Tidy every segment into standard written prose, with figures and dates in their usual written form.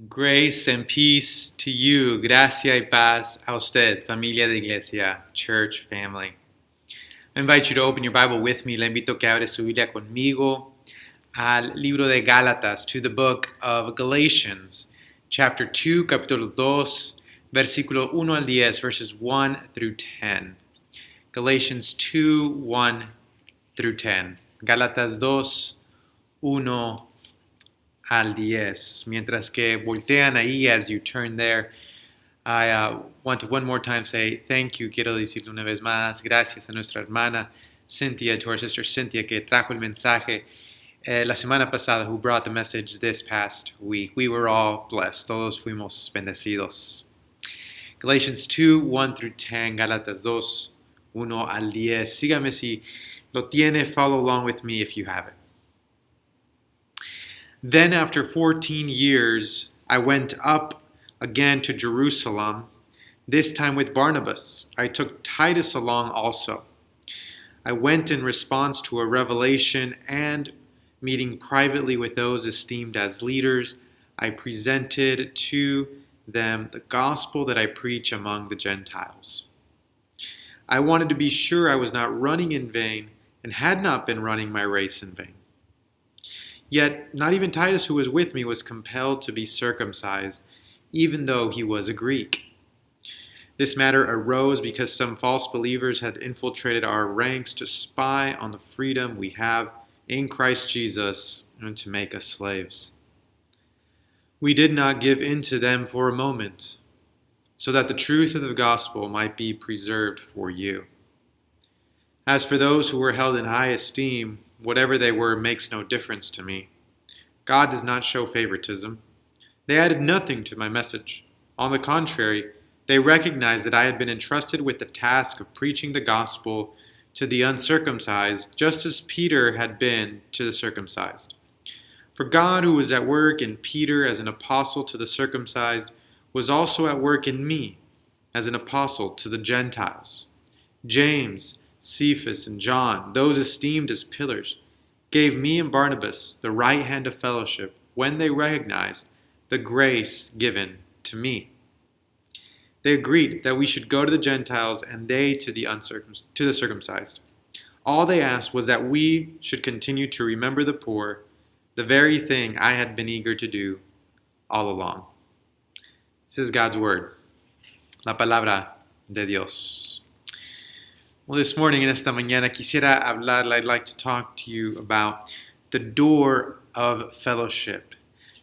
Grace and peace to you. Gracia y paz a usted, familia de iglesia, church family. I invite you to open your Bible with me. Le invito a que abre su Biblia conmigo al libro de Gálatas, to the book of Galatians, chapter 2, capítulo 2, versículo 1 al 10, verses 1 through 10. Galatians 2, 1 through 10. Gálatas 2, 1 al 10. Mientras que voltean ahí as you turn there, I want to one more time say thank you. Quiero decirle una vez más gracias a nuestra hermana Cynthia, to our sister Cynthia, que trajo el mensaje la semana pasada, who brought the message this past week. We were all blessed. Todos fuimos bendecidos. Galatians 2, 1 through 10, Gálatas 2, 1 al 10. Sígame si lo tiene. Follow along with me if you have it. Then after 14 years, I went up again to Jerusalem, this time with Barnabas. I took Titus along also. I went in response to a revelation, and meeting privately with those esteemed as leaders, I presented to them the gospel that I preach among the Gentiles. I wanted to be sure I was not running in vain and had not been running my race in vain. Yet not even Titus, who was with me, was compelled to be circumcised, even though he was a Greek. This matter arose because some false believers had infiltrated our ranks to spy on the freedom we have in Christ Jesus and to make us slaves. We did not give in to them for a moment, so that the truth of the gospel might be preserved for you. As for those who were held in high esteem, whatever they were makes no difference to me. God does not show favoritism. They added nothing to my message. On the contrary, they recognized that I had been entrusted with the task of preaching the gospel to the uncircumcised, just as Peter had been to the circumcised. For God, who was at work in Peter as an apostle to the circumcised, was also at work in me as an apostle to the Gentiles. James, Cephas, and John, those esteemed as pillars, gave me and Barnabas the right hand of fellowship when they recognized the grace given to me. They agreed that we should go to the Gentiles and they to the circumcised. All they asked was that we should continue to remember the poor, the very thing I had been eager to do all along. This is God's word, la palabra de Dios. Well, this morning, en esta mañana, quisiera hablar, I'd like to talk to you about the door of fellowship,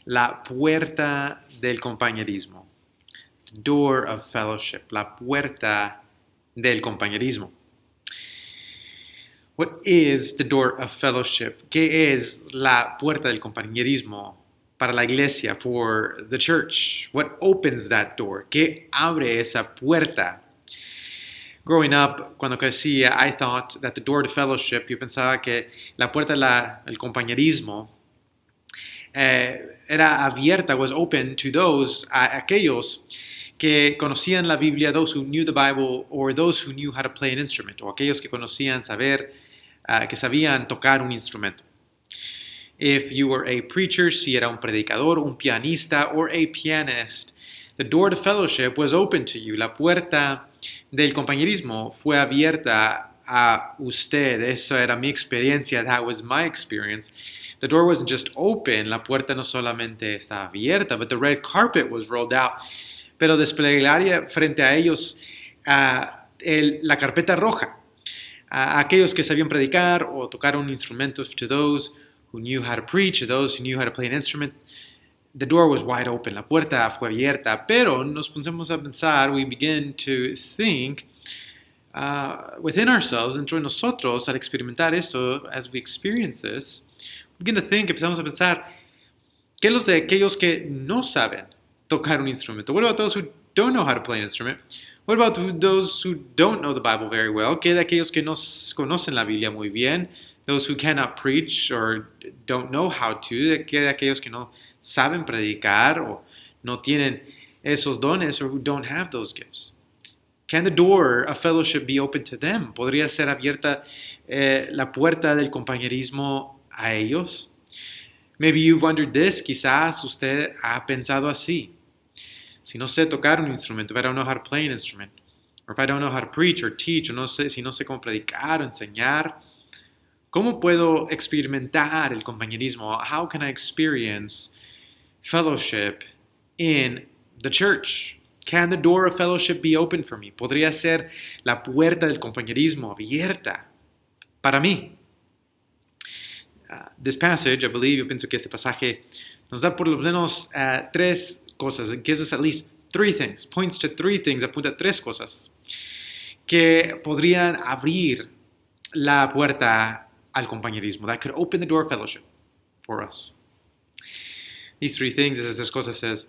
la puerta del compañerismo. The door of fellowship, la puerta del compañerismo. What is the door of fellowship? ¿Qué es la puerta del compañerismo para la iglesia, for the church? What opens that door? ¿Qué abre esa puerta? Growing up, cuando crecía, I thought that the door to fellowship, yo pensaba que la puerta del compañerismo era abierta, was open to those, aquellos que conocían la Biblia, those who knew the Bible, or those who knew how to play an instrument, o aquellos que conocían que sabían tocar un instrumento. If you were a preacher, si era un predicador, un pianista, or a pianist, the door to fellowship was open to you. La puerta del compañerismo fue abierta a usted. Eso era mi experiencia. That was my experience. The door wasn't just open. La puerta no solamente estaba abierta, but the red carpet was rolled out. Pero desplegaría frente a ellos la carpeta roja. Aquellos que sabían predicar o tocar un instrumento, to those who knew how to preach, to those who knew how to play an instrument. The door was wide open, la puerta fue abierta, pero nos pusimos a pensar, we begin to think within ourselves, dentro de nosotros, al experimentar esto, as we experience this, we begin to think, empezamos a pensar, ¿qué los de aquellos que no saben tocar un instrumento? What about those who don't know how to play an instrument? What about those who don't know the Bible very well? ¿Qué de aquellos que no conocen la Biblia muy bien? Those who cannot preach or don't know how to? ¿Qué de aquellos que no saben predicar o no tienen esos dones, or who don't have those gifts? Can the door of fellowship be open to them? ¿Podría ser abierta la puerta del compañerismo a ellos? Maybe you've wondered this, quizás usted ha pensado así. Si no sé tocar un instrumento, if I don't know how to play an instrument, or if I don't know how to preach or teach, o no sé, si no sé cómo predicar o enseñar, ¿cómo puedo experimentar el compañerismo? How can I experience fellowship in the church? Can the door of fellowship be open for me? ¿Podría ser la puerta del compañerismo abierta para mí? This passage, I believe, yo pienso que este pasaje nos da por lo menos tres cosas. It gives us at least three things, points to three things, apunta a tres cosas que podrían abrir la puerta al compañerismo, that could open the door of fellowship for us. These three things, esas cosas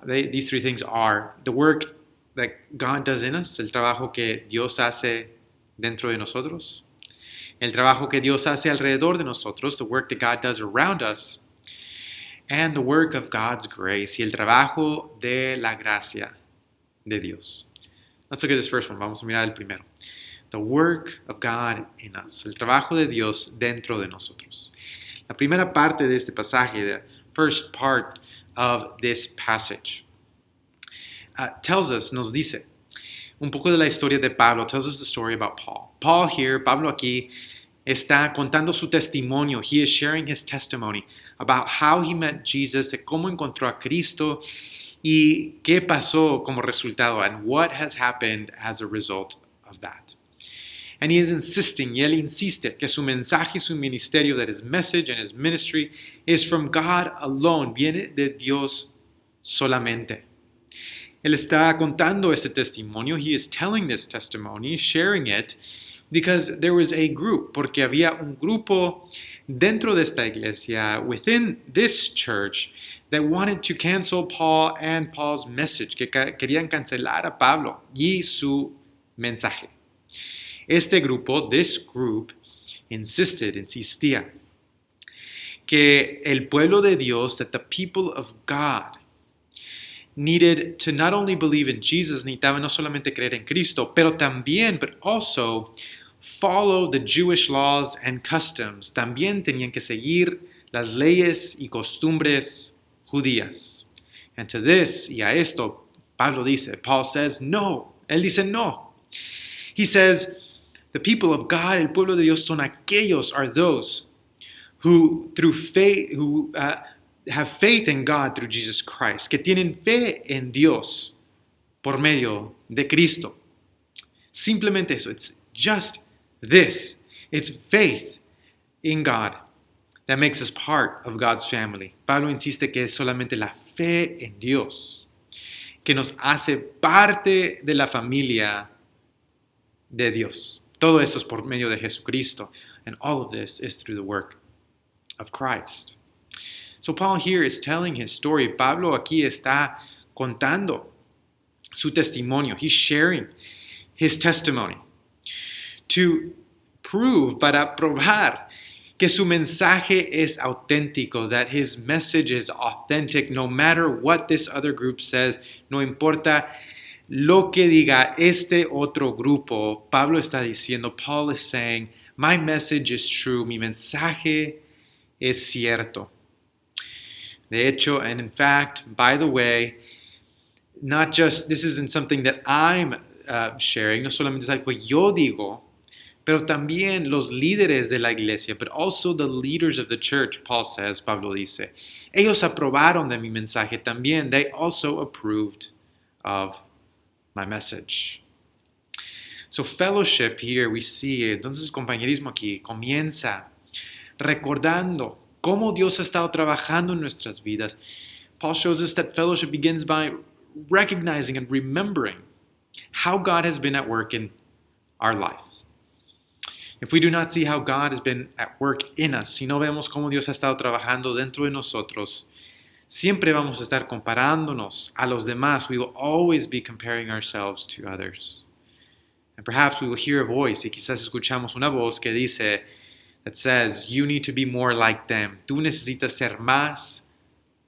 these three things are the work that God does in us, el trabajo que Dios hace dentro de nosotros, el trabajo que Dios hace alrededor de nosotros, the work that God does around us, and the work of God's grace, y el trabajo de la gracia de Dios. Let's look at this first one. Vamos a mirar el primero. The work of God in us, el trabajo de Dios dentro de nosotros. La primera parte de este pasaje, the first part of this passage, tells us, nos dice, un poco de la historia de Pablo, tells us the story about Paul. Pablo aquí, está contando su testimonio. He is sharing his testimony about how he met Jesus, de cómo encontró a Cristo y qué pasó como resultado, and what has happened as a result of that. And he is insisting, y él insiste, que su mensaje y su ministerio, that his message and his ministry is from God alone, viene de Dios solamente. Él está contando este testimonio, he is telling this testimony, sharing it, because there was a group, porque había un grupo dentro de esta iglesia, within this church, that wanted to cancel Paul and Paul's message, que querían cancelar a Pablo y su mensaje. Este grupo, this group, insistía, que el pueblo de Dios, that the people of God, needed to not only believe in Jesus, necesitaban no solamente creer en Cristo, pero también, but also, follow the Jewish laws and customs. También tenían que seguir las leyes y costumbres judías. And to this, y a esto, Paul says, no. Él dice no. He says, the people of God, el pueblo de Dios, are those who, through faith, have faith in God through Jesus Christ, que tienen fe en Dios por medio de Cristo. Simplemente eso. It's just this. It's faith in God that makes us part of God's family. Pablo insiste que es solamente la fe en Dios que nos hace parte de la familia de Dios. Todo eso es por medio de Jesucristo. And all of this is through the work of Christ. So Paul here is telling his story. Pablo aquí está contando su testimonio. He's sharing his testimony to prove, para probar que su mensaje es auténtico, that his message is authentic, no matter what this other group says, no importa lo que diga este otro grupo. Paul is saying, my message is true, mi mensaje es cierto. De hecho, and in fact, by the way, not just, this isn't something that I'm sharing, no solamente es algo que yo digo, pero también los líderes de la iglesia, but also the leaders of the church, Pablo dice, ellos aprobaron de mi mensaje también. They also approved of my message. So fellowship here we see, entonces el compañerismo aquí comienza recordando cómo Dios ha estado trabajando en nuestras vidas. Paul shows us that fellowship begins by recognizing and remembering how God has been at work in our lives. If we do not see how God has been at work in us, si no vemos cómo Dios ha estado trabajando dentro de nosotros, siempre vamos a estar comparándonos a los demás. We will always be comparing ourselves to others. And perhaps we will hear a voice, y quizás escuchamos una voz que dice, that says, you need to be more like them. Tú necesitas ser más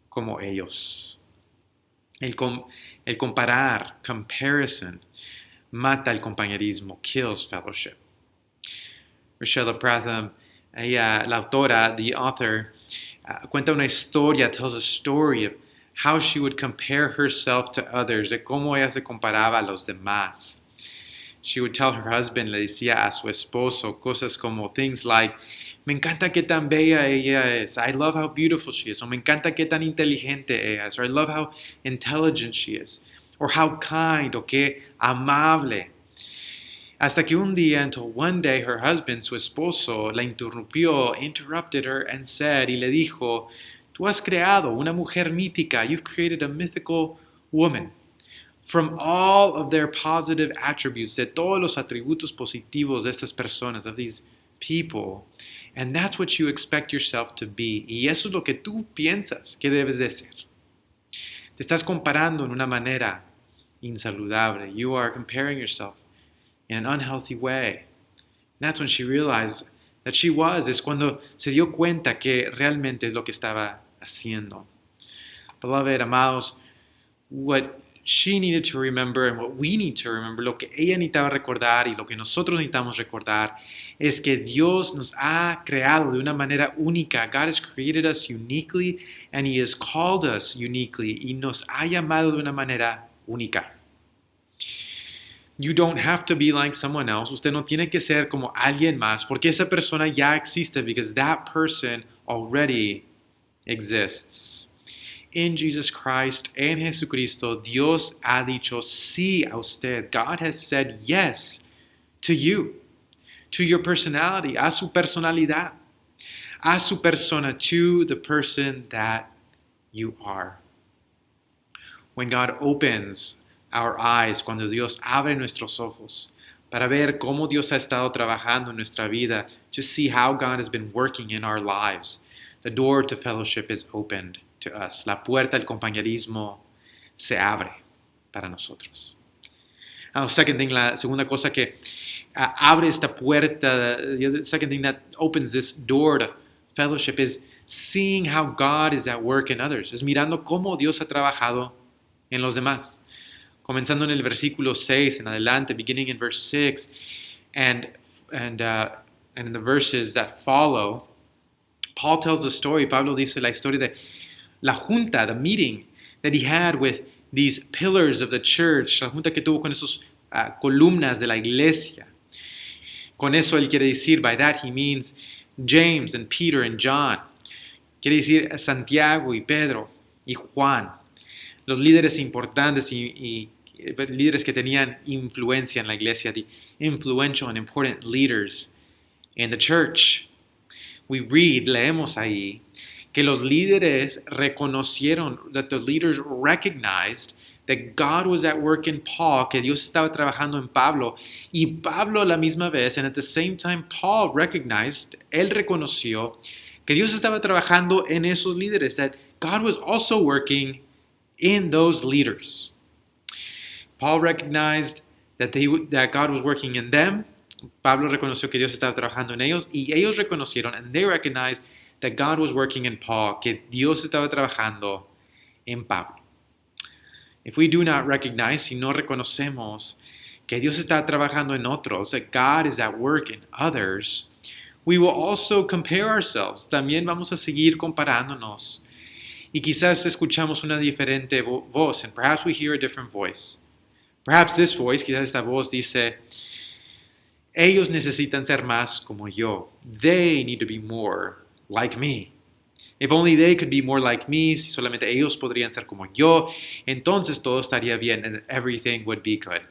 como ellos. El comparar, comparison, mata el compañerismo, kills fellowship. Rachel Pratham ella, la autora, the author, cuenta una historia, tells a story of how she would compare herself to others, de cómo ella se comparaba a los demás. She would tell her husband, le decía a su esposo, cosas como things like, me encanta qué tan bella ella es, I love how beautiful she is, o me encanta qué tan inteligente ella es, or I love how intelligent she is, or how kind, o qué amable. Hasta que un día, until one day, her husband, su esposo, la interrupted her and said, y le dijo, tú has creado una mujer mítica, you've created a mythical woman. From all of their positive attributes, de todos los atributos positivos de estas personas, of these people, and that's what you expect yourself to be. Y eso es lo que tú piensas que debes de ser. Te estás comparando en una manera insaludable. You are comparing yourself in an unhealthy way. And that's when she realized that she was. Es cuando se dio cuenta que realmente es lo que estaba haciendo. Beloved, amados, what she needed to remember and what we need to remember, lo que ella necesitaba recordar y lo que nosotros necesitamos recordar es que Dios nos ha creado de una manera única. God has created us uniquely and He has called us uniquely y nos ha llamado de una manera única. You don't have to be like someone else. Usted no tiene que ser como alguien más porque esa persona ya existe, because that person already exists. In Jesus Christ, en Jesucristo, Dios ha dicho sí a usted. God has said yes to you, to your personality, a su personalidad, a su persona, to the person that you are. When God opens our eyes, cuando Dios abre nuestros ojos para ver cómo Dios ha estado trabajando en nuestra vida, to see how God has been working in our lives, the door to fellowship is opened to us. La puerta del compañerismo se abre para nosotros. Second thing, la segunda cosa que abre esta puerta, the second thing that opens this door to fellowship is seeing how God is at work in others. Es mirando cómo Dios ha trabajado en los demás. Comenzando en el versículo 6 en adelante, beginning in verse 6, and in the verses that follow, Paul tells the story. Pablo dice la historia de la junta, the meeting that he had with these pillars of the church, la junta que tuvo con esos columnas de la iglesia. Con eso él quiere decir, by that he means James and Peter and John. Quiere decir Santiago y Pedro y Juan. Los líderes importantes y líderes que tenían influencia en la iglesia, the influential and important leaders in the church. We read, leemos ahí, que los líderes reconocieron, that the leaders recognized that God was at work in Paul, que Dios estaba trabajando en Pablo, y Pablo a la misma vez, and at the same time Paul recognized, él reconoció que Dios estaba trabajando en esos líderes, that God was also working in those leaders. Paul recognized that God was working in them. Pablo reconoció que Dios estaba trabajando en ellos, y ellos reconocieron, and they recognized that God was working in Paul, que Dios estaba trabajando en Pablo. If we do not recognize, si no reconocemos que Dios está trabajando en otros, that God is at work in others, we will also compare ourselves. También vamos a seguir comparándonos. Y quizás escuchamos una diferente voz, and perhaps we hear a different voice. Perhaps this voice, quizás esta voz dice, ellos necesitan ser más como yo. They need to be more like me. If only they could be more like me, si solamente ellos podrían ser como yo, entonces todo estaría bien and everything would be good.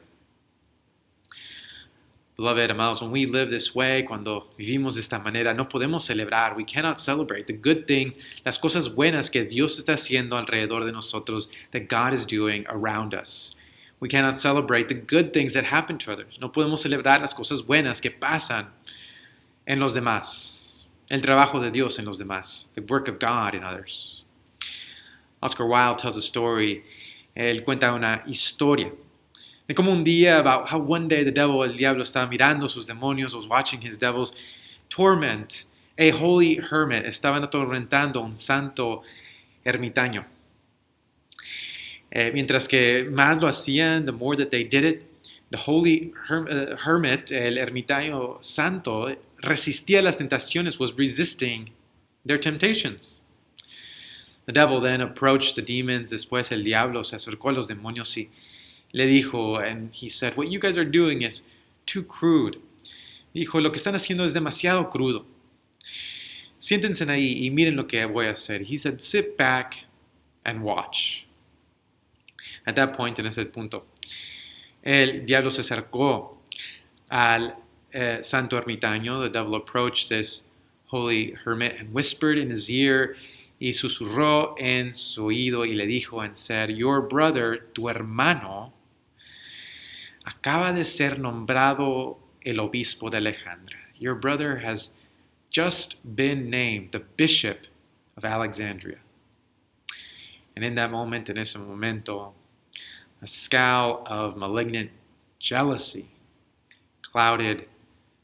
Beloved, amados, when we live this way, cuando vivimos de esta manera, no podemos celebrar. We cannot celebrate the good things, las cosas buenas que Dios está haciendo alrededor de nosotros, that God is doing around us. We cannot celebrate the good things that happen to others. No podemos celebrar las cosas buenas que pasan en los demás. El trabajo de Dios en los demás. The work of God in others. Oscar Wilde tells a story. Él cuenta una historia de como un día, about how one day el diablo estaba mirando sus demonios, was watching his devils torment a holy hermit. Estaban atormentando a un santo ermitaño. Mientras que más lo hacían, the more that they did it, the holy hermit, el ermitaño santo, resistía las tentaciones, was resisting their temptations. The devil then approached the demons. Después el diablo se acercó a los demonios y le dijo, and he said, what you guys are doing is too crude. Dijo, lo que están haciendo es demasiado crudo. Siéntense ahí y miren lo que voy a hacer. He said, sit back and watch. At that point, en ese punto, el diablo se acercó al santo ermitaño. The devil approached this holy hermit and whispered in his ear, y susurró en su oído y le dijo and said, your brother, tu hermano, acaba de ser nombrado el obispo de Alejandría. Your brother has just been named the bishop of Alexandria. And in that moment, en ese momento, a scowl of malignant jealousy clouded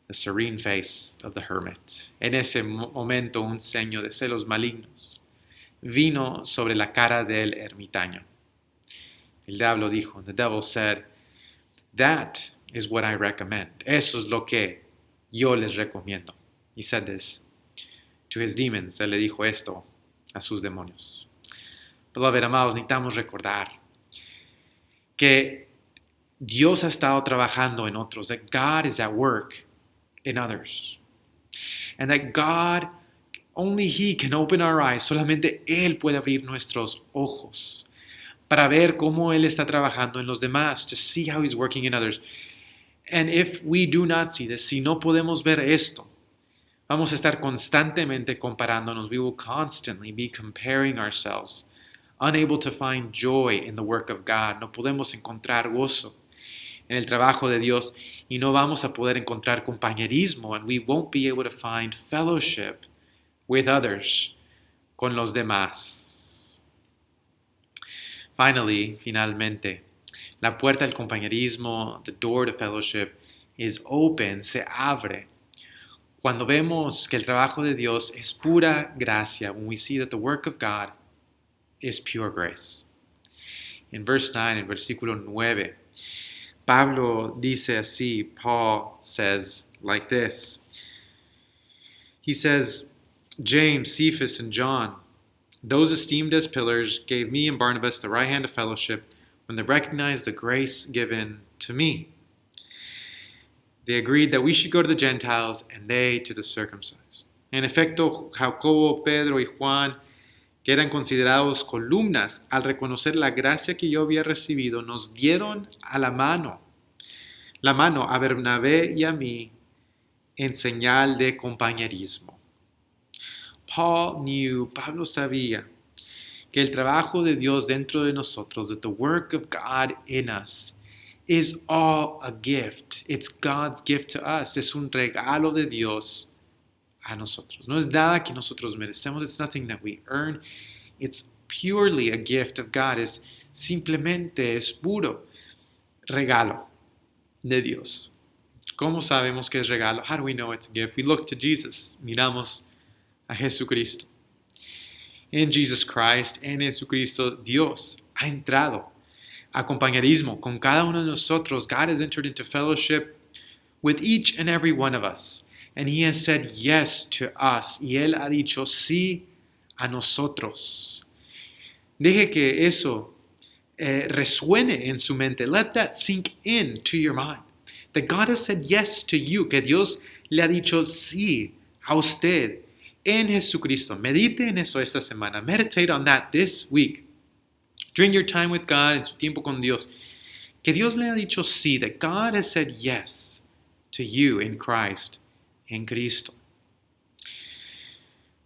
the serene face of the hermit. En ese momento, un ceño de celos malignos vino sobre la cara del ermitaño. El diablo dijo, the devil said, that is what I recommend. Eso es lo que yo les recomiendo. He said this to his demons. Él le dijo esto a sus demonios. Beloved, amados, necesitamos recordar que Dios ha estado trabajando en otros, that God is at work in others. And that God, only He can open our eyes, solamente Él puede abrir nuestros ojos para ver cómo Él está trabajando en los demás, to see how He's working in others. And if we do not see this, si no podemos ver esto, vamos a estar constantemente comparándonos. We will constantly be comparing ourselves, unable to find joy in the work of God. No podemos encontrar gozo en el trabajo de Dios y no vamos a poder encontrar compañerismo, and we won't be able to find fellowship with others, con los demás. Finalmente, la puerta al compañerismo, the door to fellowship, is open, se abre, cuando vemos que el trabajo de Dios es pura gracia, when we see that the work of God is pure grace. In verse 9, en versículo 9, Pablo dice así, Paul says like this. He says, James, Cephas, and John, those esteemed as pillars, gave me and Barnabas the right hand of fellowship when they recognized the grace given to me. They agreed that we should go to the Gentiles and they to the circumcised. En efecto, Jacobo, Pedro y Juan, que eran considerados columnas, al reconocer la gracia que yo había recibido, nos dieron a la mano a Bernabé y a mí en señal de compañerismo. Pablo sabía que el trabajo de Dios dentro de nosotros, that the work of God in us, is all a gift. It's God's gift to us. Es un regalo de Dios a nosotros. No es nada que nosotros merecemos. It's nothing that we earn. It's purely a gift of God. Es puro regalo de Dios. ¿Cómo sabemos que es regalo? How do we know it's a gift? We look to Jesus. Miramos a Jesucristo. En Jesus Christ, en Jesucristo, Dios ha entrado a compañerismo con cada uno de nosotros. God has entered into fellowship with each and every one of us. And He has said yes to us. Y Él ha dicho sí a nosotros. Deje que eso resuene en su mente. Let that sink in to your mind. That God has said yes to you. Que Dios le ha dicho sí a usted en Jesucristo. Medite en eso esta semana. Meditate on that this week. During your time with God, en su tiempo con Dios. Que Dios le ha dicho sí. That God has said yes to you in Christ. En Cristo.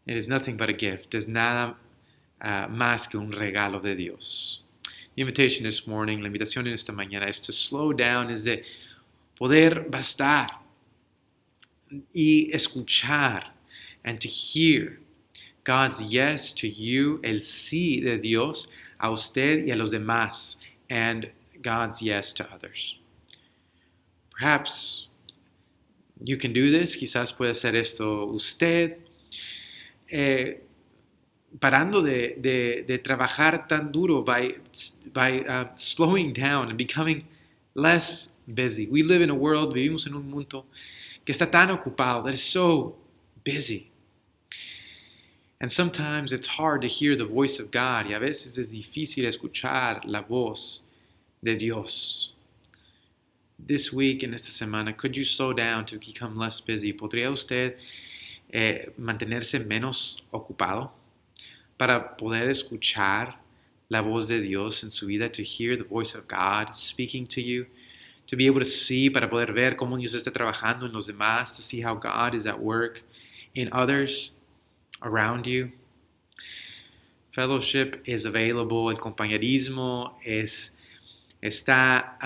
It is nothing but a gift. Es nada más que un regalo de Dios. The invitation this morning, la invitación en esta mañana es to slow down, es de poder bastar y escuchar and to hear God's yes to you, el sí de Dios a usted y a los demás, and God's yes to others. Perhaps you can do this, quizás puede hacer esto usted, parando de trabajar tan duro by slowing down and becoming less busy. We live in a world, vivimos en un mundo que está tan ocupado, that is so busy. And sometimes it's hard to hear the voice of God, y a veces es difícil escuchar la voz de Dios. This week, en esta semana, could you slow down to become less busy? ¿Podría usted mantenerse menos ocupado para poder escuchar la voz de Dios en su vida, to hear the voice of God speaking to you, to be able to see, para poder ver cómo Dios está trabajando en los demás, to see how God is at work in others around you? Fellowship is available, el compañerismo está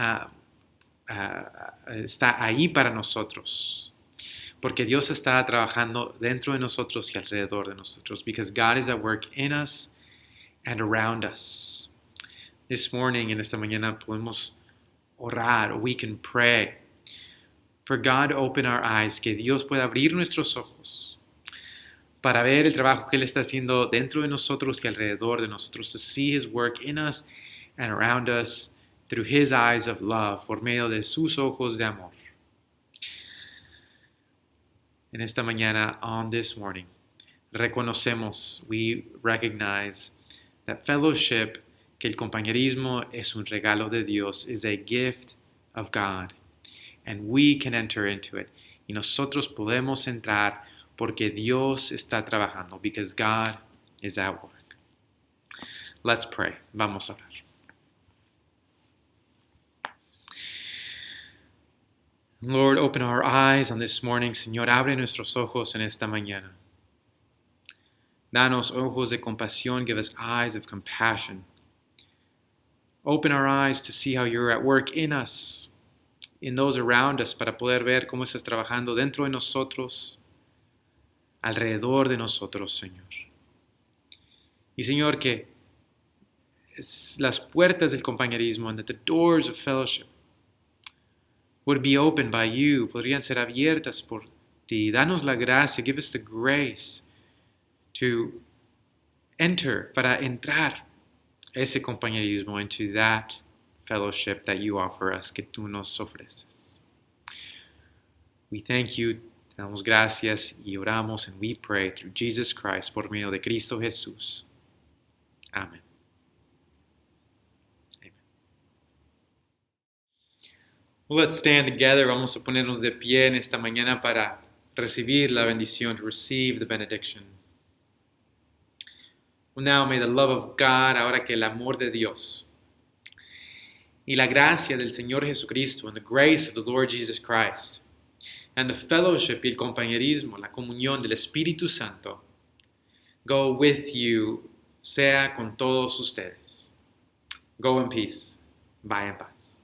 ahí para nosotros, porque Dios está trabajando dentro de nosotros y alrededor de nosotros, because God is at work in us and around us. This morning, en esta mañana, podemos orar, or we can pray for God to open our eyes, que Dios pueda abrir nuestros ojos para ver el trabajo que Él está haciendo dentro de nosotros y alrededor de nosotros, to see His work in us and around us through His eyes of love, por medio de sus ojos de amor. En esta mañana, on this morning, we recognize that fellowship, que el compañerismo es un regalo de Dios, is a gift of God, and we can enter into it. Y nosotros podemos entrar porque Dios está trabajando, because God is at work. Let's pray. Vamos a orar. Lord, open our eyes on this morning. Señor, abre nuestros ojos en esta mañana. Danos ojos de compasión. Give us eyes of compassion. Open our eyes to see how you're at work in us, in those around us, para poder ver cómo estás trabajando dentro de nosotros, alrededor de nosotros, Señor. Y Señor, que las puertas del compañerismo, and that the doors of fellowship would be opened by you, podrían ser abiertas por ti. Danos la gracia, give us the grace to enter, para entrar ese compañerismo, into that fellowship that you offer us, que tú nos ofreces. We thank you, te damos gracias y oramos, and we pray through Jesus Christ, por medio de Cristo Jesús. Amén. Well, let's stand together. Vamos a ponernos de pie en esta mañana para recibir la bendición, to receive the benediction. Well, now may the love of God, ahora que el amor de Dios, y la gracia del Señor Jesucristo, and the grace of the Lord Jesus Christ, and the fellowship y el compañerismo, la comunión del Espíritu Santo, go with you, sea con todos ustedes. Go in peace. Vaya en paz.